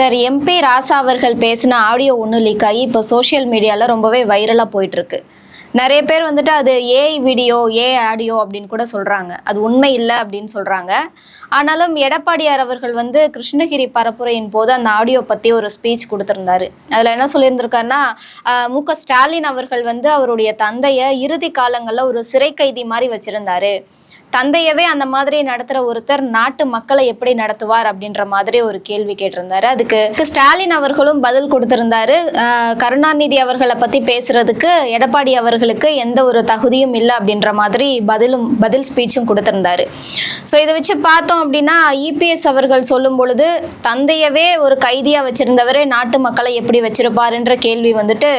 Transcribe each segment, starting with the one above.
Sir, MP ராசா அவர்கள் பேசின audio ஒன்று லீக் ஆகி இப்போ சோஷியல் மீடியாவில் ரொம்பவே வைரலாக போயிட்டுருக்கு. நிறைய பேர் வந்துட்டு அது ஏஐ வீடியோ, ஏஐ ஆடியோ அப்படின்னு கூட சொல்கிறாங்க. அது உண்மை இல்லை அப்படின்னு சொல்கிறாங்க. ஆனாலும் எடப்பாடியார் அவர்கள் வந்து கிருஷ்ணகிரி பரப்புரையின் போது அந்த ஆடியோ பற்றி ஒரு ஸ்பீச் கொடுத்துருந்தாரு. அதில் என்ன சொல்லியிருந்திருக்காருன்னா, மு.க. ஸ்டாலின் அவர்கள் வந்து அவருடைய தந்தையை இறுதி காலங்களில் ஒரு சிறை கைதி மாதிரி வச்சுருந்தாரு. தந்தையவே அந்த மாதிரி நடத்துற ஒருத்தர் நாட்டு மக்களை எப்படி நடத்துவார் அப்படின்ற மாதிரி ஒரு கேள்வி கேட்டிருந்தாரு. அதுக்கு ஸ்டாலின் அவர்களும் பதில் கொடுத்திருந்தாரு. கருணாநிதி அவர்களை பத்தி பேசுறதுக்கு எடப்பாடி அவர்களுக்கு எந்த ஒரு தகுதியும் இல்லை அப்படின்ற மாதிரி பதில் ஸ்பீச்சும் கொடுத்திருந்தாரு. ஸோ இதை வச்சு பார்த்தோம் அப்படின்னா, இபிஎஸ் அவர்கள் சொல்லும் பொழுது தந்தையவே ஒரு கைதியா வச்சிருந்தவரே நாட்டு மக்களை எப்படி வச்சிருப்பாருன்ற கேள்வி வந்துட்டு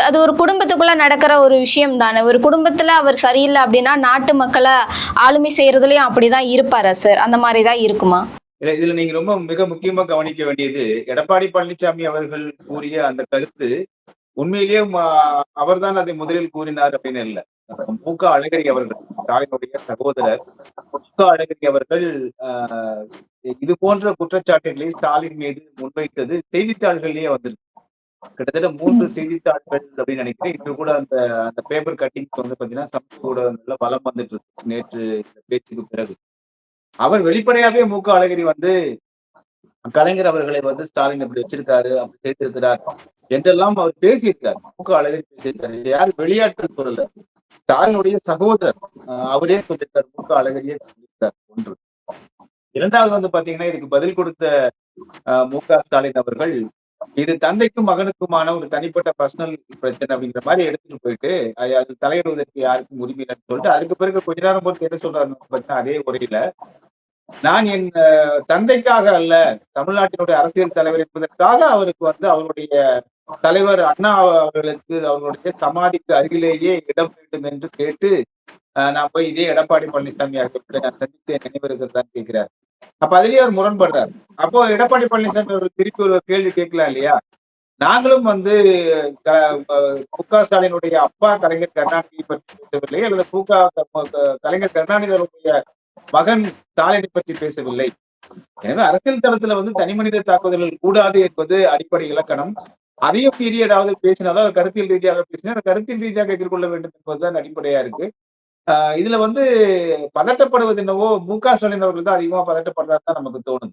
அது ஒரு குடும்பத்துக்குள்ள நடக்கிற ஒரு விஷயம் தானே. ஒரு குடும்பத்துல அவர் சரியில்லை அப்படின்னா நாட்டு மக்களை ஆளுமை செய்யறதுலயும் அப்படிதான் இருப்பாரா சார்? அந்த மாதிரிதான் இருக்குமா? இதுல நீங்க ரொம்ப மிக முக்கியமா கவனிக்க வேண்டியது, எடப்பாடி பழனிசாமி அவர்கள் கூறிய அந்த கருத்து உண்மையிலேயே அவர்தான் அதை முதலில் கூறினார் அப்படின்னு இல்லை. மு.க. அழகிரி அவர்கள், ஸ்டாலினுடைய சகோதரர் மு.க. அழகிரி அவர்கள் இது போன்ற குற்றச்சாட்டுகளை ஸ்டாலின் மீது முன்வைத்தது செய்தித்தாள்களிலேயே வந்திருக்கு. கிட்டத்தட்ட 3 செய்தித்தாள்கள் அப்படின்னு நினைக்கிறேன். இன்று கூட அந்த அந்த பேப்பர் கட்டிங்ஸ் வந்து பாத்தீங்கன்னா சமூக ஊடகங்கள்ல வலம் வந்துட்டு இருக்கு. நேற்று இந்த பேச்சுக்கு பிறகு அவர் வெளிப்படையாவே மு.க. அழகிரி வந்து கலைஞர் அவர்களை வந்து ஸ்டாலின் இப்படி வச்சிருக்காரு, அப்படி செய்திருக்கிறார் என்றெல்லாம் அவர் பேசியிருக்காரு. மு.க. அழகிரி பேசியிருக்காரு. இது யாரும் வெளியாட்கள் சொல்லல, ஸ்டாலினுடைய சகோதரர் அவரே சொல்லியிருக்காரு, மு.க. அழகிரியே சொல்லியிருக்காரு. ஒன்று. இரண்டாவது வந்து பாத்தீங்கன்னா, இதுக்கு பதில் கொடுத்த மு.க. ஸ்டாலின் அவர்கள், இது தந்தைக்கும் மகனுக்குமான ஒரு தனிப்பட்ட பர்சனல் பிரச்சனை அப்படிங்கிற மாதிரி எடுத்துட்டு போயிட்டு அது தலையிடுவதற்கு யாருக்கும் உரிமை இல்லைன்னு சொல்லிட்டு அதுக்கு பிறகு கொஞ்ச நேரம் போட்டு என்ன சொல்றாரு அதே உரையில, நான் என் தந்தைக்காக அல்ல, தமிழ்நாட்டினுடைய அரசியல் தலைவர் என்பதற்காக அவருக்கு வந்து அவருடைய தலைவர் அண்ணா அவர்களுக்கு அவர்களுடைய சமாதிக்கு அருகிலேயே இடம் வேண்டும் என்று கேட்டு நான் போய் இதே எடப்பாடி பழனிசாமி அவர்களுக்கு நான் சந்தித்து நினைவு இருக்கிறதான்னு கேட்கிறார். அப்ப அதுலயே அவர் முரண்படுறார். அப்போ எடப்பாடி பழனிசாமி அவர்கள் திருப்பி ஒரு கேள்வி கேட்கலாம் இல்லையா? நாங்களும் வந்து மு.க. ஸ்டாலினுடைய அப்பா கலைஞர் கருணாநிதியை பற்றி பேசவில்லை, அல்லது கலைஞர் கருணாநிதி அவருடைய மகன் ஸ்டாலினை பற்றி பேசவில்லை. எனவே அரசியல் தளத்துல வந்து தனி மனித தாக்குதல்கள் கூடாது என்பது அடிப்படை இலக்கணம். அதையும் மீறி ஏதாவது பேசினாலும் அது கருத்தியல் ரீதியாக பேசினா கருத்தியல் ரீதியாக எதிர்கொள்ள வேண்டும் என்பதுதான் அடிப்படையா இருக்கு. இதுல வந்து பதட்டப்படுவது என்னவோ மு.க. ஸ்டாலின் அவர்கள் தான் அதிகமா பதட்டப்படுறாரு தான் நமக்கு தோணுது.